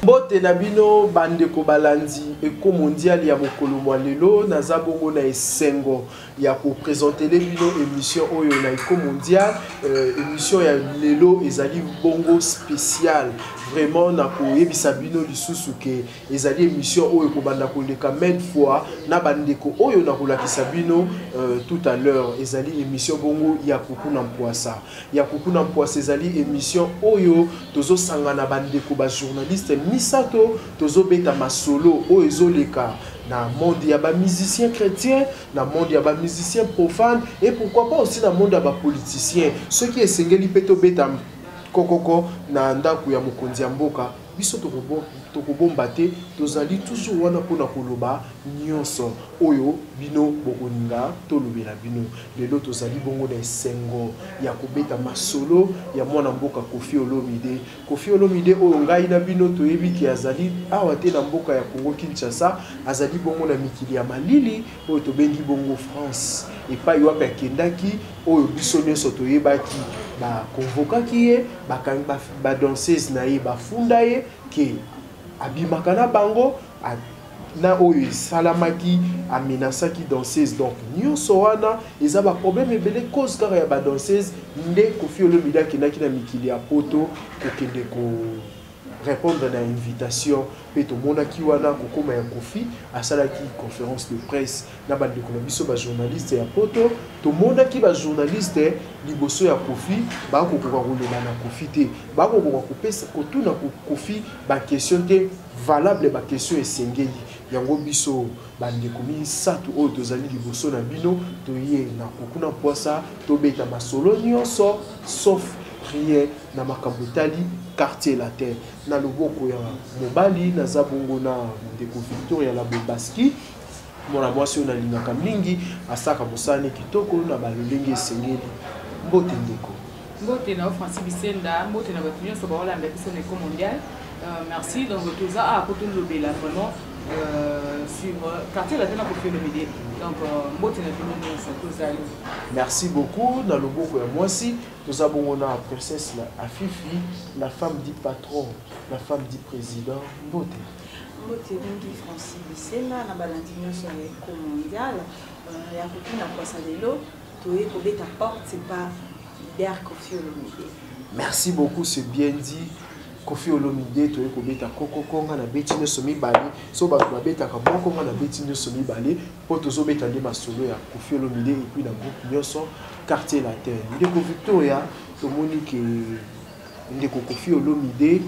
Mbote na bino bandeko balandi eko mondial ya mokolo mwa lelo naza bongo na esengo ya ko présenter les bino émission oyo na eko mondial émission ya lelo ezali bongo spécial vraiment na ko yebisa bino lisusu ke ezali émission oyo ko banda ko leka maintes fois na bandeko oyo na ko lakisa bino tout à l'heure ezali émission bongo ya Kukuna Mpoasa ezali émission oyo tozo sangana bandeko ba journaliste misato tozo beta masolo o ezoleka na monde ya ba musiciens chrétiens, na monde ya ba musiciens profanes et pourquoi pas aussi na monde ya ba politiciens. Ceux qui esengeli peto beta kokoko na ndaku ya mokonzi ya mboka biso tokobomba te tozali toujours wana pona koloba nyonso oyo bino bokoninga tolobela bino lelo tozali bongo na esengo ya kobeta masolo ya mwana mboka Koffi Olomide oyo ngai na bino toyebi ki azali awa te na mboka ya Congo Kinshasa azali bongo na mikili ya malili oyo tobengi bongo France epai wapi akendaki oyo biso nyonso toyebaki ba convokaki ye ba danseuse na ye bafunda ye ke abimaka na bango na oyo salamaki amenasaki danseuse donc nyonso wana eza ba problème ebele cause kaka ya ba danseuse nde Koffi Olomide akendaki na mikili ya poto kokende ko répondre à l'invitation pe to monaki wana kokoma ya Koffi asalaki conférence de presse na bandeko na biso ba journaliste ya poto to monaki ba journaliste liboso ya Koffi ba ko kolela na Koffi te ba ko kopesa kotuna Koffi ba question te valable ba question esengeli yango biso bandeko misato oyo tozali liboso na bino to ye na Kukuna Mpoasa to beta masolo nyonso sauf prière na makambo tali quartier la terre na loboko ya mobali na zabongo na ndeko Victoria la Bobaski mwana mwasi na lingaka mingi asaka mosane kitoko na balolenge esengeli mbote ndeko mbote na Francis Bisenda mbote na batunyo so ba Hollande biso na Eko mondial merci donc tout ça à côté de l'obéla vraiment sur quartier la terre na Koffi Olomide donc mbote na bino so tozali merci beaucoup na loboko ya mwasi nous avons la princesse Afifi, la femme du patron, la femme du président. Mbote. Mbote Bungi Francis Bisena, na balandinyo sur Eko mondial. Ya Kukuna Mpoasa lelo, toye kobeta porte, c'est pas leader Koffi Olomide. Merci beaucoup, c'est bien dit. Koffi Olomide, toye kobeta koko konga na beti nyonso mibale. So ba beta ka boko konga na beti nyonso mibale. Po tozo beta nde masolo ya Koffi Olomide et puis na groupe nyonso quartier la terre. Ndeko Victoria, Monique ndeko Koffi Olomide,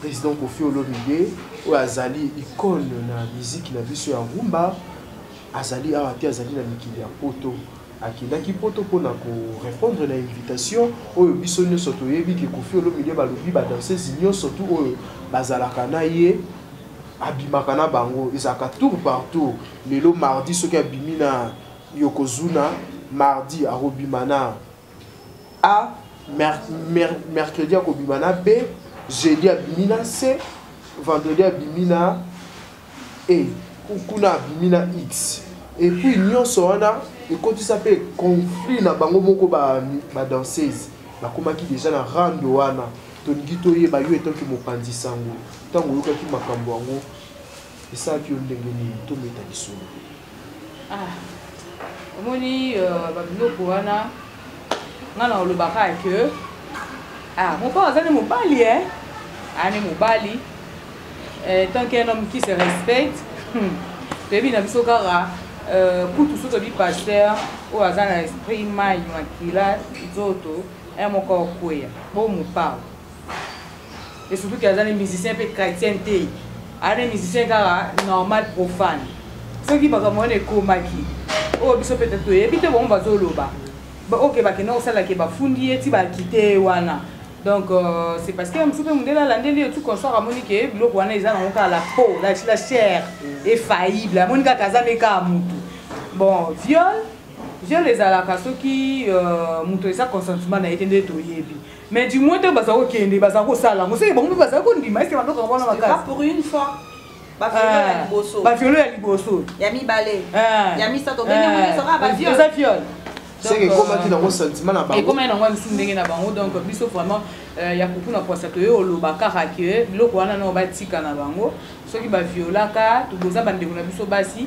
président Koffi Olomide, ou azali icône na musique na biso ya rumba, azali awate azali na mikili ya poto. Akendaki poto pona ko répondre na invitation oyo biso nyonso toyebi ke Koffi Olomide balobi ba danseuse nyonso surtout oyo bazalaka na ye abimaka na bango ezaka tour par tour. Lelo mardi soki abimi na Yokozuna mardi à Robimana A, mercredi à Robimana B, jeudi à Bimina C, vendredi à Bimina E, Kukuna à Bimina X. Et puis nous sommes et quand tu s'appelle conflit na bango moko ba danseuse, ba komaki déjà na rando wana, tonigito ye ba yo etanki mopandi sango, tango yoka ki makambo yango, et ça qui on ndengeni to meta lisolo. Omoni babiloko wana ngana olobaka ke mon père azali mobali ane mobali tant qu'un homme qui se respecte toyebi na biso kaka kutu so tobi pasteur oyo aza na esprit mai makila nzoto moko okweya bo mopao et surtout que azali musicien mpe chrétien te ane musicien kaka normal profane soki makambo wana ekomaki oh biso peut-être toyebi te bon bazoloba ok bakena osala ke bafundi eti bakite wana donc c'est parce que msupe mundela landeli tout consort amoni ke biloko wana eza na kala la peau la chair est faillible amoni kaka za meka mutu bon viol ezalaka soki mutu eza consentement na etende toyebi mais du moins te baza kokende baza kosala ngo soki bango baza kondima ese bandoko ngona makasi pour une fois ba violo ya liboso ya mibale ya misato benye mwana sera ba viol eza viol c'est que comment qui dans mon sentiment na bango et comment on va me ndenge na bango donc biso vraiment ya kupuna poisa to yo lobaka que biloko wana no batika na bango soki ba violaka to boza bande na biso basi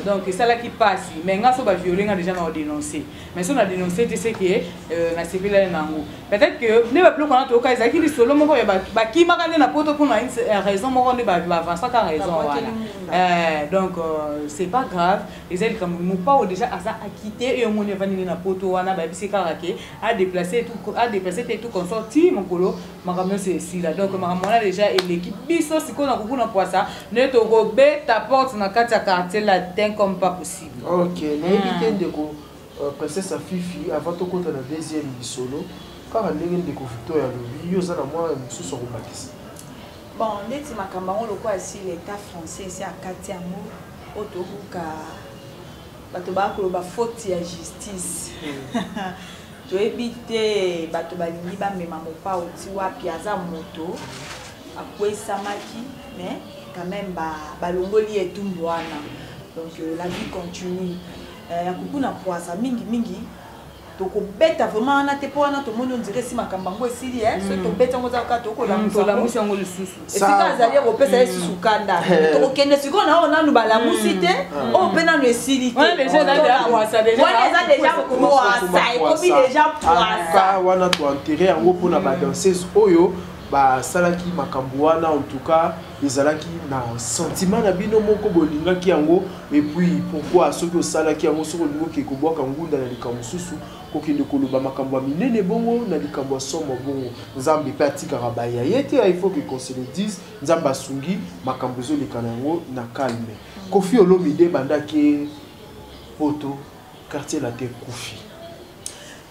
donc ça là qui passe mais nga so ba violer nga déjà na dénoncer mais si on a dénoncé c'est que na civile nango peut-être que ne ba plus qu'on a to ka ezaki li solo moko ya ba ki makane na poto pour une raison moko ne ba avancer ka raison voilà donc c'est pas grave les ailes comme mon pas déjà asa acquitté et on est venu na poto wana ba bisi karaké a déplacer tout consorti mon colo makamno c'est ici là donc makamona déjà et l'équipe biso siko na kokuna poisa ne to robé ta porte na kati ya quartier latin comme pas possible. OK mais éviter ndeko princesse Fifi avant to kota na deuxième bisolo car ndenge ndeko Victor ya lobi yo za na moi mususu ko bakisa. Bon ndeti makamba ngo lokwa si l'état français c'est à kati ya mo otobuka bato ba ko ba faute ya justice. To éviter bato balingi ba mema mopa oti wapi aza moto akwesa maki mais quand même ba longoli etumbu wana donc la vie continue ya kupuna poisa mingi toko beta vraiment na te po na to mono dire si makambango esili so to beta ngoza ka to ko la muso ngo lisusu esika azali ko pesa yesu kanda to kende siko na ona nu bala musite o pena no esili on déjà déjà poisa déjà poisa et comme déjà poisa wana to enterrer yango pona ba danseuse oyo ba salaki makambo wana en tout cas ezalaki na sentiment na bino moko bolingaki yango et puis pourquoi soki osalaki yango soko lingo ke kobwaka ngunda na likambo susu kokende koloba makambo ya minene bongo na likambo ya somo bongo nzambe pe atikaka bayaya te il faut que qu'on se le dise nzambe asungi makambo ezoleka na yango na calme. Kofi Olomide bandaki poto quartier la te Kofi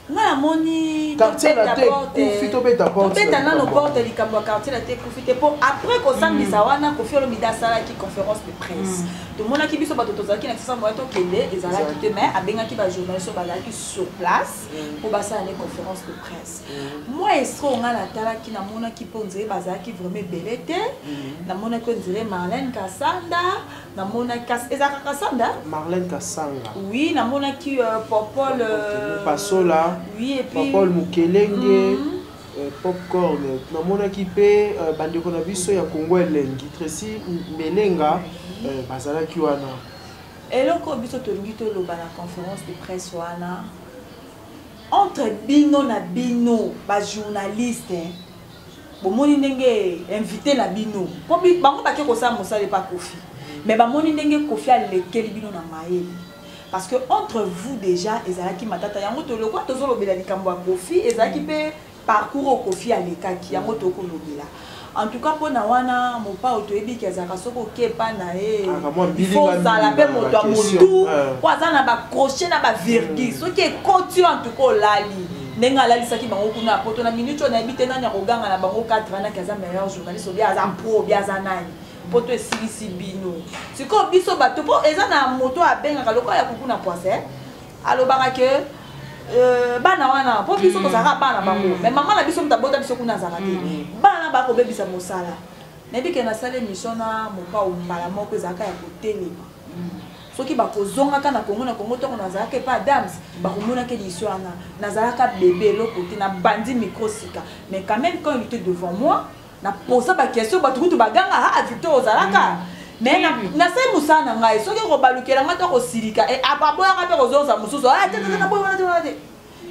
na moni quartier la te Kofi to beta porte beta na no porte likambo quartier la te Kofi te pour après ko sambisa wana Kofi Olomide sala ki conférence de presse to mona ki biso bato tozaki na tsamba moto kende ezala ki te mais abengaki ba journaliste bazaki sur place pour basa na conférence de presse moi estro nga na tala ki na mona ki ponze bazaki vraiment belete na mona ko dire Marlène Kasanda na mona ezaka Kasanda Marlène Kasanga oui na mona ki Popol Pasola oui et puis Paul Mukelenge popcorn na mona ki pe bandeko na biso ya Kongo elengi Tracy Melenga bazala ki wana eloko biso tolingi to loba na conférence de presse wana entre bino na bino ba journaliste bomoni ndenge invité na bino po bango bake ko sa mosale pa Kofi mais bamoni ndenge Kofi alekeli bino na maeli parce que entre vous déjà ezalaki matata yango to lokwa tozo lobela likambo ya Kofi ezalaki pe parcours Kofi alekaki yango to ko lobela en tout cas pour na wana mopa otoyebi kezaka soko kepa na faut ça pe moto a motu kwa zana ba crochet na ba virgule soki ekoti en tout cas lali nenga lali saki bango kuna poto na minute on habite na nya koganga na bango 4 ans na kaza meilleur journaliste obi aza pro obi aza nani poto esilisi bino siko biso bato po eza na moto abengaka loko ya kukuna poise alobaka ke bana wana po biso kozaka bana bango mais maman na biso mutabota biso kuna zaka te bana bako bebisa mosala nebi ke na sale mission na mopa umbala moko ezaka ya kotelema soki bakozongaka na Kongo to na zaka pa dams bakomona ke liswana na zaka bébé lokote na bandi micro sika mais quand même quand il était devant moi na posa ba question ba tukutu baganga ha Victor ozalaka mais na sai musana ngai soki ko balukela ngata ko silika e ababoya ka pe ko zoza mususu ah tete na boya wana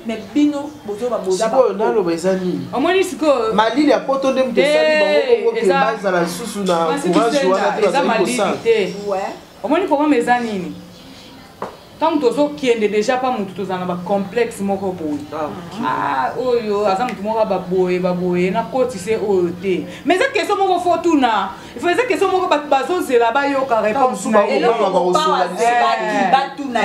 mais bino bozo ba boza siko nalo bezani omoni siko malili ya poto ndem te sali bango ko ke baza la susu na courage wana to za ko ouais omoni comment mezanini tant tozo kiende déjà pas mutu tozana ba complexe moko boy oyo aza mutu moko ba boye na koti se oyo te mais cette question moko faut tout na il faut cette question moko bazo zela ba yo ka réponse na eloko ba tout na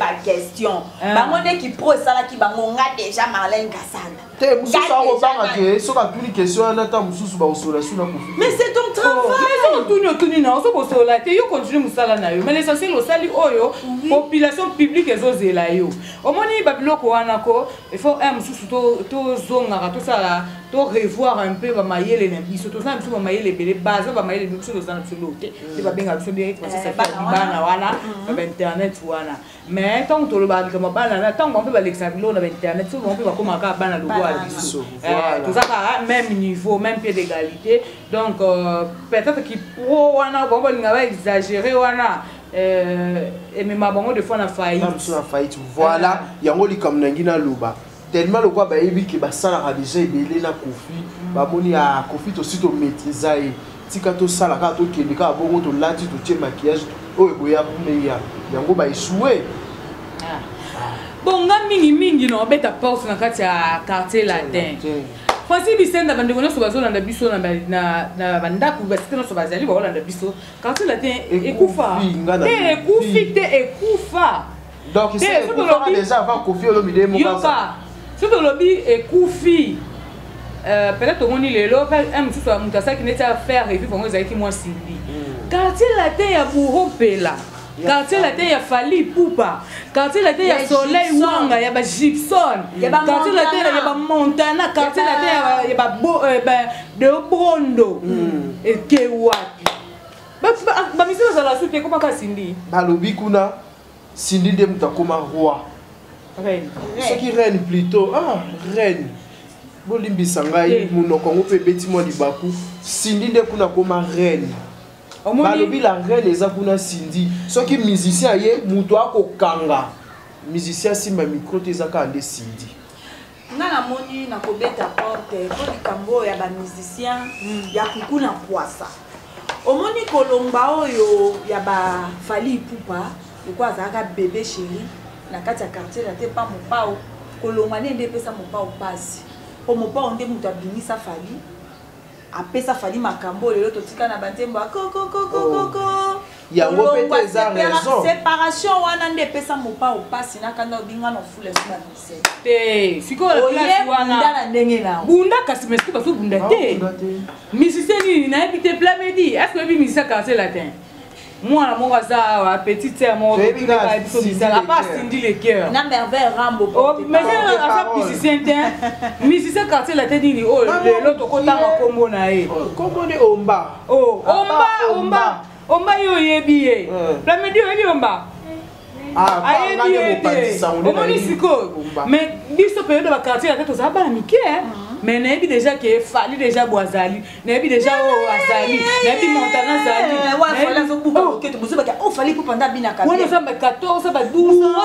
ba question bango ne ki pro sala ki bango nga déjà Marlène Kasanda te mususu ako banga ke soka tuni question na ta mususu ba osola suna kofi mais c'est ton travail mais tuni na so bosola te yo continue musala na yo mais l'essentiel osali oyo population publique ezozela yo omoni babiloko wana ko il faut un mususu to zonga to sala to revoir un peu ba mayele na biso to sana biso ba mayele bele base ba mayele biso to sana biso lote te ba benga biso bien parce que ça fait bana wana ba internet wana mais tant que le bal comme bana tant qu'on peut ba l'examiner na internet souvent on peut comme ka bana le voir tout ça même niveau même pied d'égalité donc peut-être qu'il pro wana bon on va exagérer wana et même bango de fois na faillite voilà yango li comme nangina luba tellement le quoi ba yebi ki ba sala ka déjà ebele na Kofi ba moni a Kofi to sito maîtriser tika to sala ka to kende ka bongo to lati to tie maquillage o eboya kumeya yango ba échouer bon nga mingi no beta porte na kati ya quartier latin Francis Bisenda bandeko no so bazolanda biso na bandako basite no so bazali bazolanda biso quartier latin ekufa ekufa donc c'est déjà avant Kofi Olomide mo ka si to lobby ekufi peut-être au moni lelo un tout soit mutasa qui n'était à faire et puis pour moi qui moi Sindi quartier latin ya Buropela quartier latin ya Fali Poupa quartier latin ya Soleil Wanga ya ba Gibson quartier latin ya ba Montana quartier latin ya ba de Bondo et Kewati ba misio za la suite comment ka Sindi ba lobi kuna Sindi de mutakoma roi reine ce qui reine plutôt reine bolimbi sangai munoko ngope beti mo libaku Sindi de kuna koma reine balobi la reine eza kuna Sindi soki musicien ye muto akokanga musicien simba micro te ezaka ande Sindi ngana moni na kobeta porte ko likambo ya ba musicien ya kukuna kwasa omoni kolomba oyo ya ba Fali Poupa kwa zaka bébé chéri na kati ya quartier la te pa mopao kolonga nende pesa mopao pasi po mopao nde mutu abimisa Fali apesa Fali makambo lelo totika na bantembo koko yango pete eza raison séparation wana nde pesa mopao pasi na kanda obinga no fule sima mise te siko la place wana na ndenge na bunda kasi meski baso bunda te musicien ni na ebite pla medi est-ce que bi musicien quartier latin moi la mon za petite sœur mon à part Sindi le cœur na merveille rambo mais musicien quartier la tête ni oh l'autre côté en combo na e combo de omba yo yebiye la medi yo omba mais biso période de quartier la tête aux abana mike mais nabi déjà que Fali déjà boazali nabi déjà azali nabi Montana zali Fali zo kuba ke to bozo ba Fali pour pendant bina ka wana samba 14 ba 12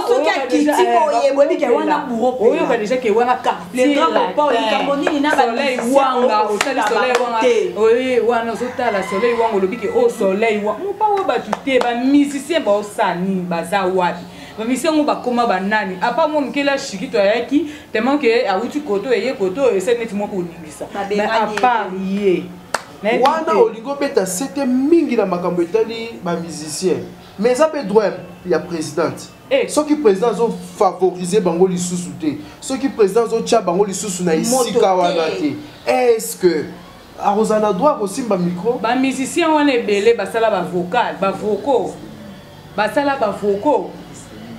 so ka kiti boye bobi ke wana buro oyo ba déjà que wana quartier la pa likamboni na ba Soleil Wanga au Soleil Wanga oui wana zota la Soleil Wanga lobi ke au Soleil Wanga mo pa wa ba tuté ba musicien ba osani baza wapi ba musicien mo ba koma ba nani apa mo mkela shikito yaki tellement que a uti koto eye koto ese neti mo ko ningisa mais à part yé wana olingo beta c'était mingi na makambo etali ba musicien mais ça peut droit ya présidente ceux qui président ont favorisé bango lisusu te ceux qui président ont tia bango lisusu na isika wana te est-ce que a Rosana droit aussi ba micro ba musicien wana ebele basala ba vocal ba vocaux basala ba vocaux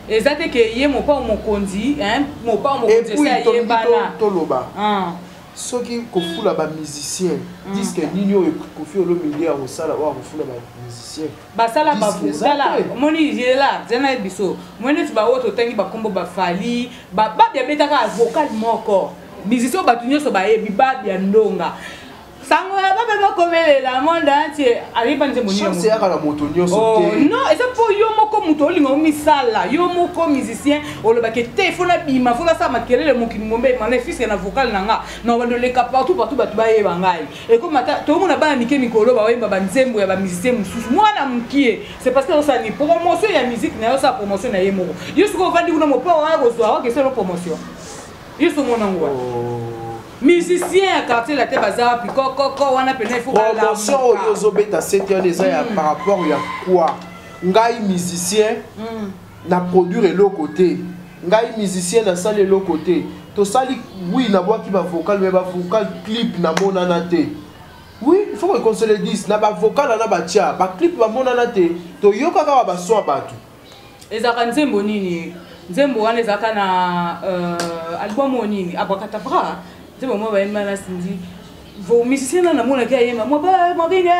exacte que yé mon pas mon kondi hein mon pas mon kondi ça yé bana toloba ceux qui kofula ba musicien disent que nino Kofi Olomide a osala wa kofula ba musicien basala ba vocal moni yela zena biso moni tu ba woto tangi ba kombo ba Fali ba bia betaka vocal moko musicien ba tunyo so ba yebi ba bia ndonga sango ba komelela monde entier arriba nze moni chance ya kala moto nyoso te non et ça pour yo moko muto lingo misala yo moko musicien oloba ke te fona bima fona sa makelele mokini mombe mana fils na vocal nanga non bando le partout batu ba ye bangai et comme to mona ba mike mikolo ba wemba ba nzembo ya ba musicien mususu mwana mkie c'est parce que ça ni promotion ya musique na yo sa promotion na ye moko yo siko vandi kuna mopo wa ko so wa ke c'est promotion yo so mona ngwa musicien quartier la tête bazar puis koko wana pena il faut pas la promotion oyo beta 7 ans déjà ya par rapport ya quoi ngai musicien na produire l'autre côté ngai musicien na salle l'autre côté to sali oui na bois qui va vocal mais ba vocal clip na monana te oui il faut qu'on se le dise na ba vocal na ba tia ba clip ba monana te to yoka ka ba so abatu ezaka nzembo nini nzembo wana ezaka na album nini abakata bra c'est bon moi ba imana Sindi vos musiciens na mona ki ayema moi ba marine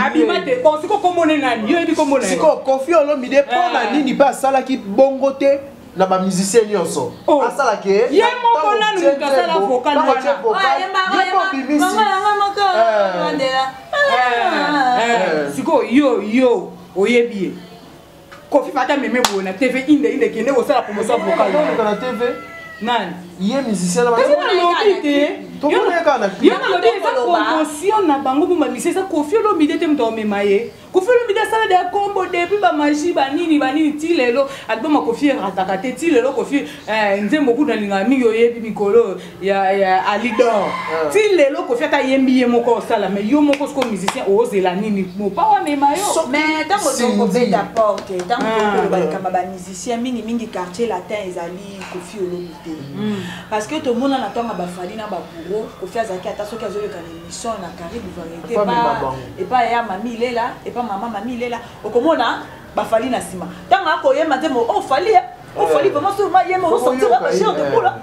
abimate bon siko komone nani yo ebi komone siko Koffi Olomide pona nini ba sala ki bongo te na ba musicien nyonso asala ke ye moko nanu mukasala vocal siko yo oyebi Koffi fata meme bona TV inde kende osala promotion vocal na TV nani ye musicien na ba yo promotion na bango bo mamisé ça Koffi Olomide te mto memaye Koffi Olomide sala de combo depuis ba magie banini ti lelo album Koffi rataka te ti lelo Koffi nzembo kuna linga mingi oyebi mikolo ya Alidor ti lelo Koffi ata yembi ye moko sala mais yo moko sko musicien ozela nini mo pa wa memayo mais tant que on peut d'apporter tant que ba musicien mingi quartier latin ezali Koffi Olomide parce que tout le monde a attend ba fali na ba bureau Koffi azaki ata soki azoleka na émission na Caribe variété et pas ya mami lela et pas maman mami lela okomona ba fali na sima tanga akoyema te mo fali vraiment sur ma yema on sortira ba chante pour là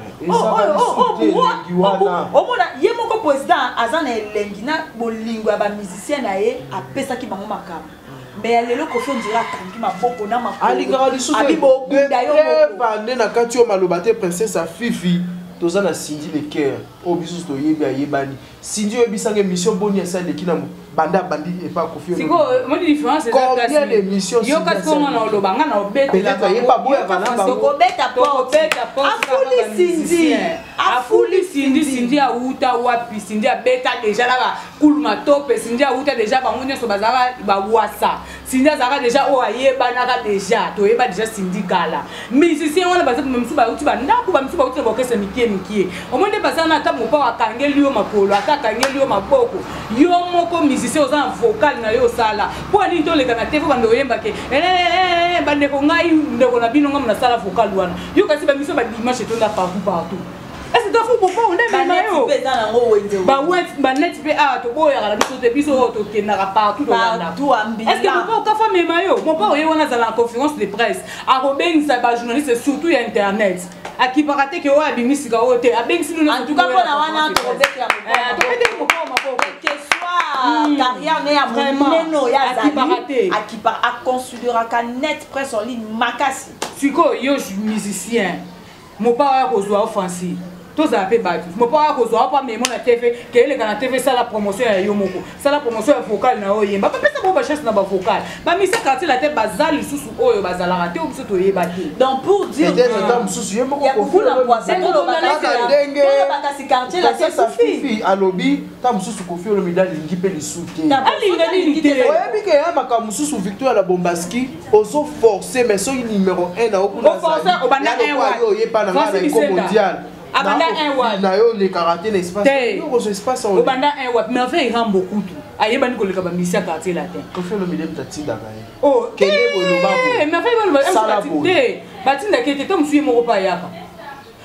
mona yemo ko président azana elengi na bolingo ya ba musicien na ye apesa ki bango makama mais lelo Koffi on dira kangi maboko na makolo alikara lisusu abibo dayo bande na kati yo malobate princesse Fifi tozana Cindy le cœur o bisus to yebi ayebani Cindy yo bisanga émission boni ya sale kina banda bandi et pas Koffi siko moi différence c'est combien d'émissions yo kasi ko na olobanga na obeta peut-être yeba boya kana bango afuli Cindy a uta wapi Cindy a beta déjà là kuluma tope Cindy a uta déjà bango nyoso bazaka ba wasa Cindy azaka déjà o ayeba naka déjà to yeba déjà Cindy kala musicien wana bazaka même su ba uti ba ndaku ba msu ba uti ba kesa mikie au moins de bazana ata mopa wa kangeli yo makolo ata kangeli yo maboko yo moko musicien oza vocal na yo sala po ani to le kana te fo bando yemba ke bande ko ngai ndeko na bino ngam na sala vocal wana yo kasi ba miso ba dimanche to na partout est-ce que tu fais on est même yo ba net pe to boya la biso te biso to kenaka partout dans la est-ce que tu peux faire même yo mon père on a dans la conférence de presse a robin ça ba journaliste surtout internet a qui parate que wa bimisi ka ote a bengisi nous en tout cas pour la wana to robeka to pete mo que soit carrière ne ya moneno ya zali a considérer ka net presse en ligne makasi siko yo musicien mon père ko zo offensive tous à peu bas mon père ko zo pas mais mon TV que le kana TV ça la promotion ya yo moko ça la promotion vocal na oye ba pesa bo ba chasse na ba vocal ba mi ça quartier la tête bazal susu oyo bazala raté ou biso to yeba te donc pour dire peut-être dans susu yo moko ko fula poisson to ba ka si quartier la tête suffit à lobby ta susu Koffi Olomide lingi pe lisute alinga lingi te oyebi ke ya maka susu Victoire la Bombaski ozo forcer mais so numéro 1 na okuna forcer obanda 1 wa yo yepa na ngana ko mondial abanda 1 wa na yo le karaté l'espace yo zo espace on obanda 1 wa mais enfin il rend beaucoup tout ayeba ni ko le ka ba misia quartier la tête Koffi Olomide mtatinda kaye oh kele bolo babu mais enfin il va le batinda kete to msuye moko pa yaka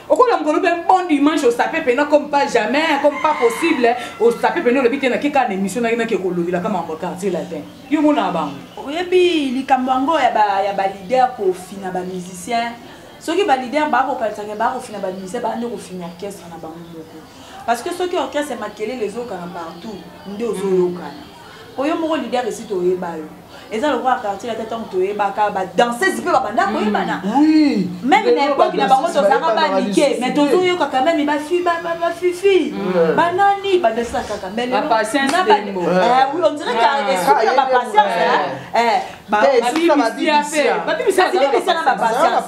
okola mkolo be bon dimanche au sapé pena comme pas jamais comme pas possible au sapé pena le bitena kika na émission na ke ko lovila kama mbo quartier la tête yo mona bango oyebi likambo yango ya ba leader ko fina ba musicien soki ba leader ba ko kalisa ke ba ko fina ba musicien ba ndo ko fina orchestre na bango moko parce que soki orchestre makele les autres kana partout ndo zo yokana oyo moko leader esi to yeba yo eza le roi quartier la tête on to yeba ka ba danser zipe ba banda ko yeba oui même n'importe qui na bango to saka ba niquer mais to zo yo kaka même ba fifi ba nani ba danser kaka mais la patience oui on dirait que est ba patience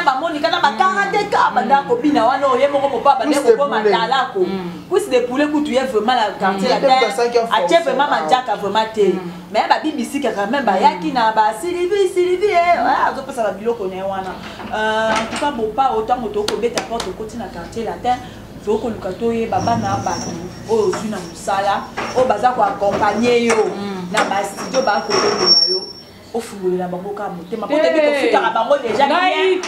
ba monika na ba karateka banda ko bina wana oye moko mopa ba ndeko ko matala ko puisse de poulet kutu ye vraiment la quartier la tête a tie vraiment manjaka vraiment te mais ba BBC quand même ba yaki na ba Sylvie azo pesa ba biloko ne wana en tout cas bon pas autant moto ko beta porte côté na quartier latin to ko lukato baba na ba o zuna musala o baza ko accompagner yo na ba studio ba ko na yo o fungule na bango ka motema ko tebi ko futa bango déjà bien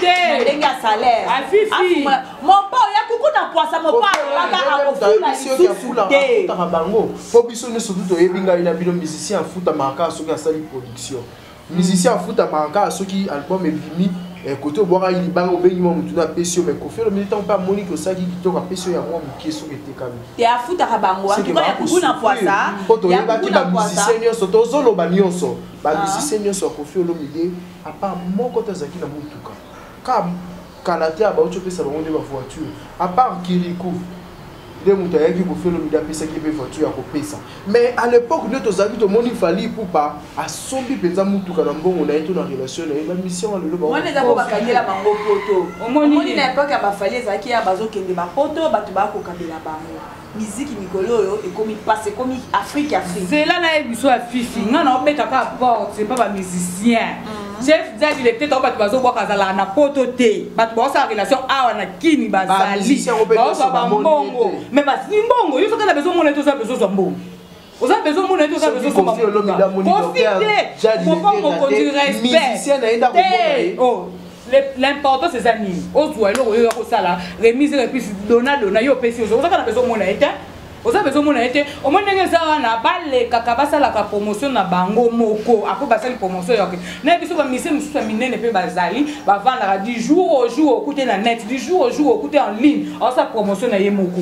ndenge salaire afifi mon pa ya kuku na poisa mon pa baka akofula isusu te ta bango po biso ne surtout to yebinga ina bino musicien futa marka soki asali production musicien futa marka soki album ebimi côté boire il bang au béni mon tout na pesio mais ko faire le militant pas monique au saki qui toka pesio ya moi qui so était comme te afuta kabango en tout cas ya kuna fois ça poto yeba ki ba musicien nyonso to zolo ba nyonso ba musicien nyonso ko faire le milieu à part moko tazaki na mutuka kam kalate ba ocho pesa ba onde ba voiture à part Kirikou de mutaya qui ko faire le milieu pesa qui pe voiture ya ko pesa mais à l'époque nous tous habits to moni fali pour pas a sombi penza mutuka na mbongo na eto na relation na la mission le ba on les a pas kangela bango poto omoni na époque ya ba fali ezaki ya bazo kende ba poto batu ba ko kabela bango musique mikolo yo et comme passe comme Afrique c'est là na biso ya fifi ngana obeta ka porte c'est pas ba musicien chef Zadi il était batu bazo boka zala na poto te batu ba sa relation awa na kini bazali ba so ba mbongo mais ba si mbongo yo soka na besoin mona to sa besoin so mbongo aux a besoin mona to sa besoin so mbongo profitez faut pas qu'on conduire respect oh l'important c'est ça nini ozwa eloko yo kosala remise et puis dona yo pesi ozo oza kana besoin mona ete oza besoin mona ete au moins ndenge za wana bale kaka basala ka promotion na bango moko ako basali promotion yoke na biso ba mise mususu minene pe bazali ba vendre du jour au jour écouter na net du jour au jour écouter en ligne on sa promotion na ye moko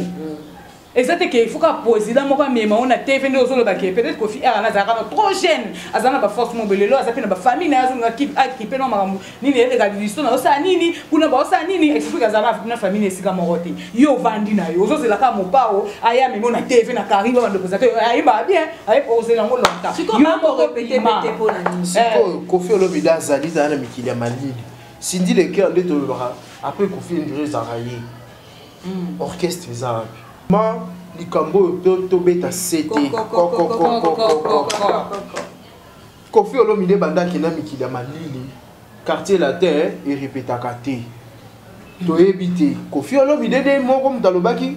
exactement qu'il faut que président moko mema on a TV ndo zo lo ba peut-être ko fi era na za trop jeune azana ba force mobile azapi na ba famille na zo ngaki akipe no makambo nini ele ga listo na osa nini kuna ba osa nini explique azana na famille esika morote yo vandi na yo zo zela ka mopao aya memo na TV na kariba ba ndoko zake ayi ba bien ayi poser lango longtemps yo ko répéter pété pour la nuit Kofi Olomide azali za na mikili ya malili Cindy Leker nde to lobaka après Kofi Ndure zaraye orchestre za ma likambo to beta cete Kofi Olomide banda kina mikili ya malili quartier latin et répétaka te to ebité Kofi Olomide de moko mtalobaki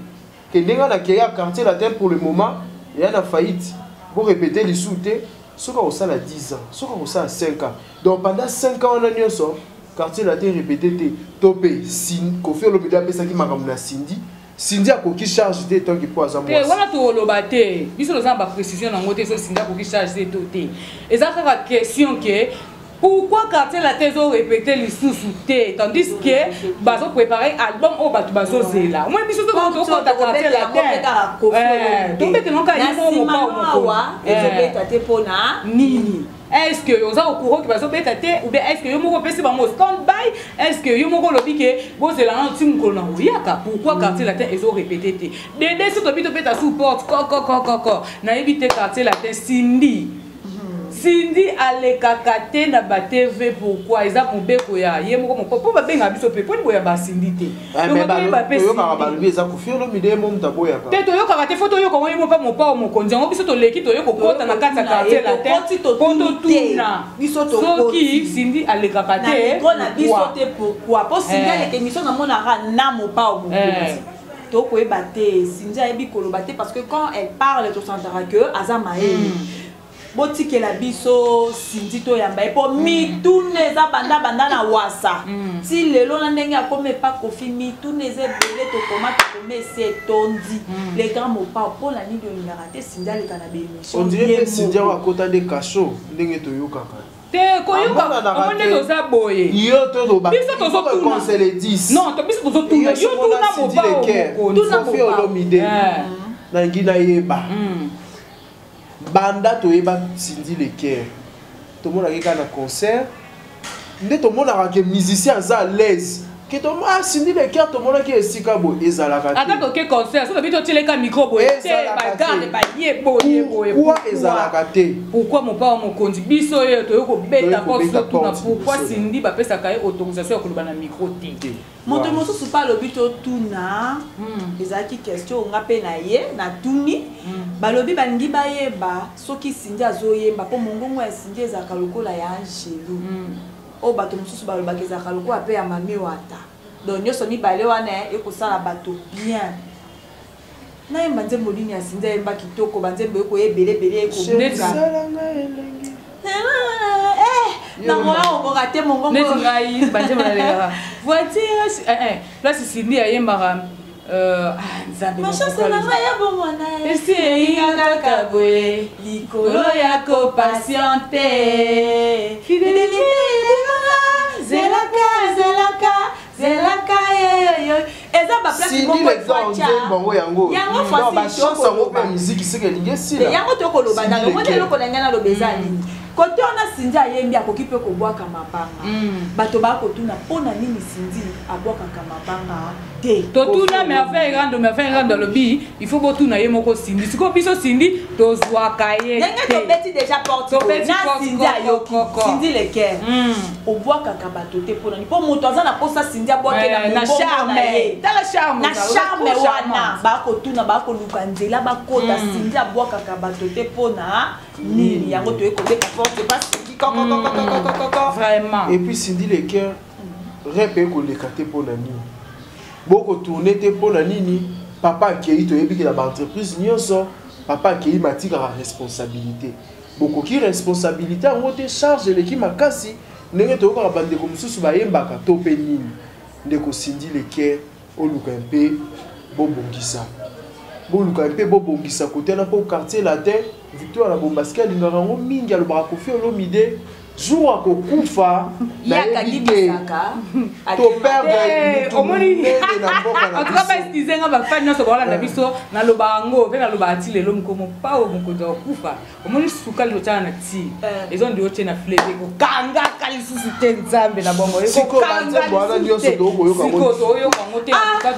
ke ndenga na keya quartier latin pour le moment il y a na faillite pour répéter les sous-te soka au sala 10 ans soka au sala 5 ans donc pendant 5 ans on a nyonso quartier latin répété te topé sin Kofi Olomide apesa ki makambo na Cindy a koki charge de tant que poison moi. Wana to lobate, biso loza ba précision na ngote so Cindy a koki charge de toté. Ezaka ka question que pourquoi quartier la tezo répéter les sous-soutés tandis que bazo préparer album au batu bazo zela. Moi biso to ko quartier la terre. To bete non ka yimo mo pa mo. Ezobeta te pona nini. Est-ce que vous avez au courant que vous avez été ou bien est-ce que vous avez fait un stand-by? Est-ce que vous avez dit que vous avez fait un stand-by? Pourquoi quartier latin ils ont répété? Dédé si tu as fait support, na évité quartier latin Cindy ale kakate na ba TV pourquoi ils ont mbeko ya ye moko moko ba benga biso pe poni boya ba Cindy te. Mais ba yo ka ba lubi za Kofi Olomide mo mtaboya ka. Te to yo kakate photo yo ko mo pa mo pa mo konja ngo biso to leki to yo ko kota na kata quartier latin. Poto tuna biso to soki Cindy ale kakate. Na biso te pourquoi? Pour Cindy ale ke mission na mona na mo pa o mo. To ko e baté Cindy a ebi kolo baté parce que quand elle parle to sentara que azama boti ke la biso Cindy to yamba et pour mi tourner za banda na wasa si lelo na ndenge akome pa Kofi mi tourner ze belé to koma to kome c'est tondi les grands mots pas pour la ligne de minarate Cindy le cannabis on dirait que Cindy wa kota de cachot ndenge to yokaka te koyoka omone to za boye yo to do ba biso to zo tuna conseil 10 non to biso to zo tuna yo tuna mo ba tuna Kofi Olomide na ngina yeba banda to eba Cindy Leker to mona ke kana concert nde to mona ka musicien za à l'aise que to ma Cindy Leker to mona ke esika bo ezalaka te ata to ke concert so to bito tileka micro bo te ba garde ba ye boye pourquoi ezalaka te pourquoi mon père mon kondi biso yo to ko beta ko so tuna pourquoi Cindy ba pesa ka autorisation ko lobana micro te moto mosusu pa lobi to tuna ezalaki question nga pe na ye na tuni balobi balingi bayeba soki Cindy azoyemba po mongongo ya Cindy ezalaka lokola ya angelu o bato mosusu balobaki ezalaka lokola pe ya mami wata donc nyonso mibale wana ekosala bato bien nayemba nzembo nini ya Cindy ayemba kitoko banzembo ekoyebelebele ekobuka non, on va rater mon gongo. Voiture, là c'est Cindy à Yembara. Ma chance c'est la maille bon moi na. C'est yanga kabwe, likolo yako patiente. zelaka zelaka zelaka yo eza ba place moko yango fois chanson ngoko musique c'est que lingesi là yango to koloba na ngo lelo ko nangana lo bezali kote ona Cindy ayembi akoki pe ko bwaka mabanga bato ba ko tuna pona nini Cindy abwaka mabanga te to tuna me affaire grande lobby il faut botuna ye moko Cindy siko biso Cindy to zwaka ye nenge to beti déjà porte na Cindy ayoki Cindy le cœur obwaka bato te pona ni po moto azana posa Cindy abwake na charme ta la charme na charme wana ba ko tuna ba ko luka nzela ba kota Cindy abwaka bato te pona nini yango to ekobeka force pas Cindy vraiment. Et puis Cindy le cœur répé ko lekate pona nini boko tourner te pona nini papa qui to yebi que la entreprise nyonso papa qui matika la responsabilité boko ki responsabilité en te charge l'équipe makasi ndenge to ko bande ko mususu ba yembaka to pe nini ndeko Cindy le cœur oluka mpe bobongisa côté na po quartier latin Victoire la Bombaski alingaka ngo mingi alobaka Koffi Olomide jour akokufa na yebisaka to perdre omoni en tout cas pas dizenga ba fan nyonso bala na biso na lobango pe na lobati lelo mkomo pa omukoza okufa omoni suka lotana na ti ezo ndio tena flebe ko kanga kalisusu te nzambe na bongo eko kanga bwana nyonso to koyoka ngo to oyoka ngo te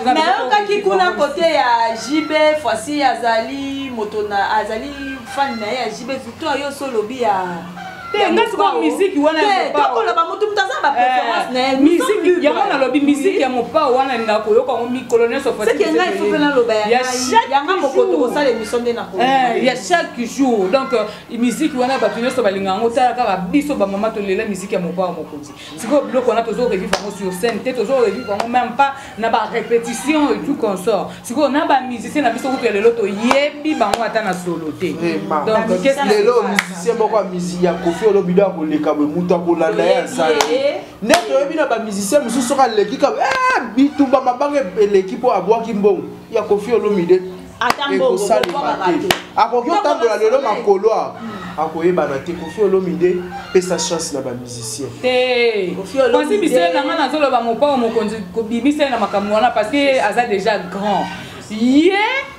na yoka kikuna kote ya Jibe Foisi azali motona azali fan na ya Jibe Victoire yo solo bia ngasi kwa musique wana pa ko la ba mutu mutaza ba performance na musique ya wana lobi musique ya mopa wana nga ko yoka ngo mi colonel so c'est que ngai faut faire loba ya nga mokoto ko sala émission de na ko ya chaque jour donc musique wana ba tunyo so balinga ngo tala ka biso ba mama to lela musique ya mopa mokonzi siko bloc on a toujours revivre ngo sur scène te toujours revivre ngo même pas na ba répétition et tout consort siko na ba musicien na biso ko to lelo to yebi bango ata na solo te donc qu'est-ce lelo musicien moko musique ya Koffi Olomide ko leka be mutu ko landa ya sala neto yebi na ba musicien mususu ka leki ka bitumba mabange l'équipe abwaki mbongo ya Koffi Olomide atambo akoki otambola lelo makolo akoyebana te Koffi Olomide pesa chance na ba musicien te Koffi biso na ngana zolo ba mopa mokonzi ko bimisa na makambo wana parce que aza déjà grand ye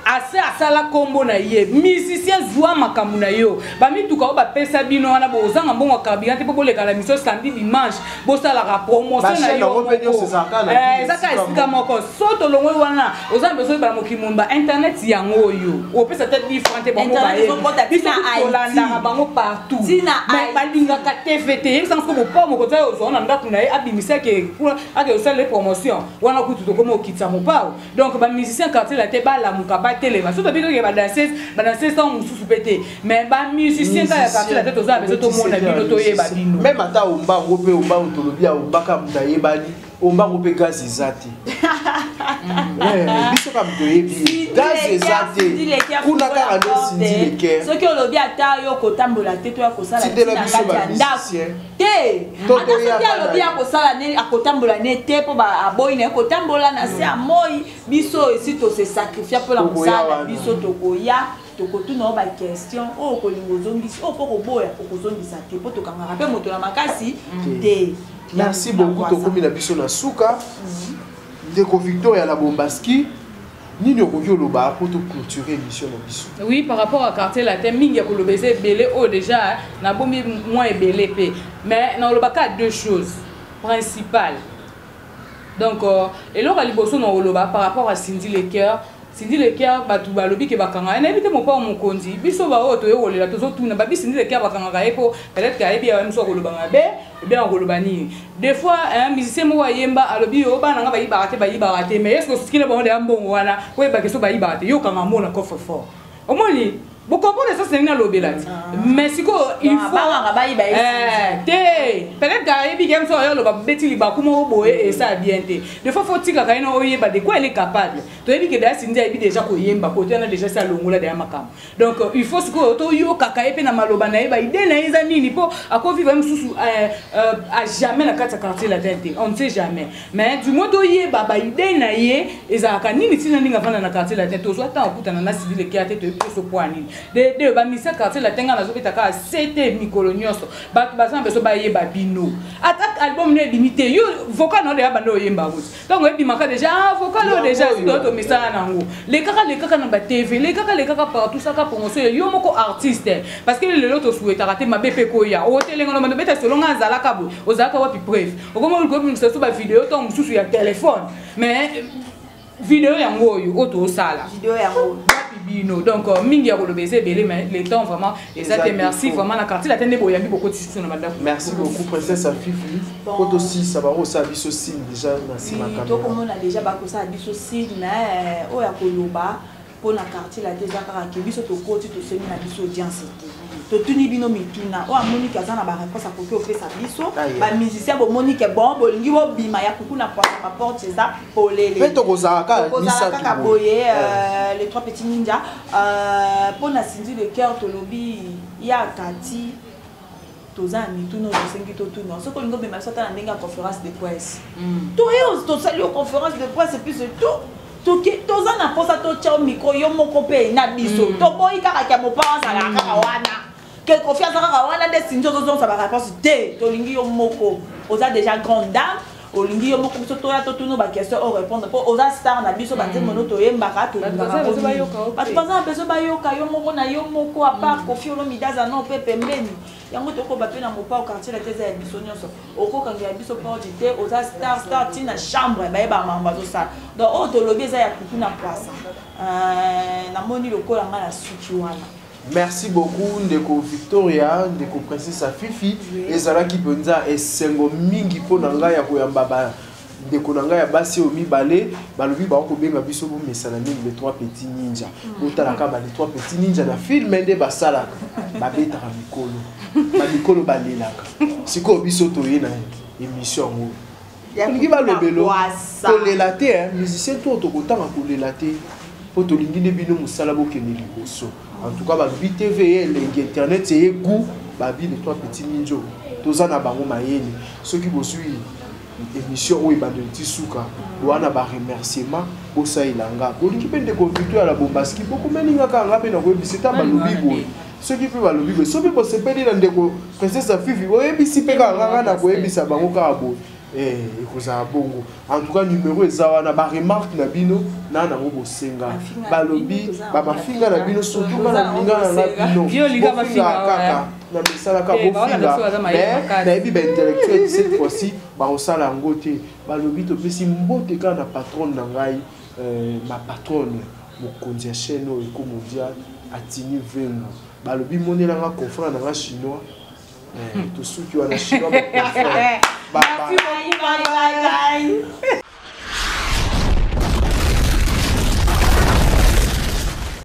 assez asala kombo na ye musicien zwa makambo na yo ba mituka o ba pesa bino wana bozanga mbongo carburant te po boleka la mission samedi dimanche bosala la promotion na yo ezaka esika moko soto longwe wana ozambe so ba mokimumba internet yango yo o pesa tête différente te bango ba ye biso kolanda bango partout mais balinga ka TVT ye sans ko po moko ta ozona ndako na ye abimisa ke pour ake osala les promotions wana kutu to komo kitsa mo pao donc ba musicien quartier la te ba la mukaba tele ba so to bino ke ba danser sans mususu pété mais ba musicien ka ya quartier la tête oza beso to mona bino to ye ba bino même ata omba ngope omba ontolobia omba ka mutaye bani omba ngope gaz ezati biso ka mtoye bi gaz ezati kuna ka ndo Cindy le cœur soki olobi ata yo kotambola te to ya kosala na biso ba musicien te ata soki alobi ya kosala ne akotambola ne te po ba aboyi na kotambola na se amoyi biso esi to se sacrifier pour la kosala biso tokoya tokotuna ba question o kolingo zongisi o poko boya okozongisa te po tokangaka pe moto na makasi te. Merci beaucoup tokomi na biso na suka ndeko Victoire ya la Bombaski nini okoki oloba pour clôturer émission na biso. Oui, par rapport à quartier latin mingi ya kolobese belé o déjà na bombi moins belé pe mais na olobaka deux choses principales. Donc eloko liboso na oloba par rapport à Cindy le cœur Cindy le cœur batu balobi ke bakanga na ebite mo pa mokonzi biso ba oto yo lela tozo tuna ba Cindy le cœur bakanga ka epo peut-être ka ebi ya mso koloba ngabe e bien kolobani des fois un musicien mo yemba alobi yo bana nga ba yibarate mais est-ce que ce qui est bon de ambongo wana ko ba ke so ba yibarate yo kanga mona coffre fort omoni vous comprenez ça c'est une lobelati mais siko il faut peut-être que ebi game so yo lo ba beti li ba kuma oboye et ça bien té des fois faut tika ka ino oyeba de quoi elle est capable to ebi ke da Cindy ebi déjà ko yemba ko tena déjà ça longola de makam donc il faut siko to yo kaka epe na maloba na eba ide na iza nini po ako vivre même sous à jamais na kata quartier la tête on ne sait jamais mais du moins to yeba ba ide na ye ezaka nini tina ninga fana na quartier la tête to so ata okutana na Cindy le kiate to epe so poani de ba misa quartier la tenga na zo betaka c'était mikolo nyonso ba bazan beso ba yeba bino attaque album ne limité yo vocal no de bando yemba wuti donc ebi maka déjà vocal déjà to misa nango les kaka na ba TV les kaka partout ça ka promotion yo moko artiste parce que le loto souhaite rater ma bépé koya o telenga no beta selon azala kabo ozaka wapi bref okomo ko mi so ba vidéo to mususu ya téléphone mais vidéo yango yo auto sala vidéo yango bino donc mingi ya ko baiser belé mais les temps vraiment et ça te merci vraiment la quartier la tende boyambi beaucoup de tissu na madame merci beaucoup princesse Fifi koto si ça va osa biso signe déjà na sima caméra to comme on a déjà ba ko sa biso signe mais o ya ko loba pour la quartier la déjà kaka ke biso to koti to semi na biso audience to tuni bino mituna o amoni kaza na ba réponse a koki ofre sa biso ba musicien bo moni ke bon bolingi bo bima ya kuku na porte ça polele peto kozaka kaka boye les trois petits ninjas pour na Cindy de cœur to lobby ya kati toza mituna to sengi to tuna ce ko lingo bima so ta na ndenge conférence de presse to sali conférence de presse et puis c'est tout toza na posa to tchao micro yo moko pe na biso to boyi kaka kya mopanza la kaka wana que confiance kaka wana de sinjo zo ça va réponse te to lingi yo moko oza déjà grande dame olingi yo moko biso to ya to tuno ba question o répondre pour oza star na biso ba te mono to yembaka to ngaka parce que beso ba yoka yo moko na yo moko à part Koffi Olomide no pe pembeni yango to ko ba pe na mopa au quartier la teza ya biso nyonso oko kanga ya biso porte te oza star tina chambre ba ba mamba zo ça donc o to lobi za ya kuku na place na moni lokola nga na suki wana. Merci beaucoup ndeko Victoria ndeko princesse Fifi ezalaki penza esengo mingi pona nga ya koyamba ba ndeko na nga ya basi o mibale balobi ba ko benga biso bo mesana mingi les trois petits ninja otalaka ba les trois petits ninja na film ende basala ba betaka mikolo balelaka siko biso toyena émission ngo ngi balobelo kolela te musicien to kotanga kolela te po to lingine bino musala bo kene liboso. En tout cas, le BTV, l'internet, c'est goût, les trois petits ninjas. Tous en abandon maïli. Ceux qui vous suivent, l'émission où il y a des petits soukas, où on a des remerciements, pour ça il a un pour l'équipe de confiture à la bombaski, beaucoup de gens qui ont rappelé dans le c'est un balobi. Ceux qui peuvent balobi, ceux qui peuvent se payer dans des princesse Fifi, vous avez si peu qu'à rana, vous avez ça bango carabo. En tout cas, numéro est zawana ba remarque na bino na na mo senga balobi ba mafinga na bino surtout na linga na bino yo linga mafinga kaka na misala ka bo finga mais na ebi ba intellectuel cette fois-ci ba osala ngote balobi to pesi mbote ka na patronne na ngai ma patronne mokonzi ya chaîne Eco Mondial Atini Vengo balobi monela nga confrère na nga chinois tout ce qui est chinois Bye.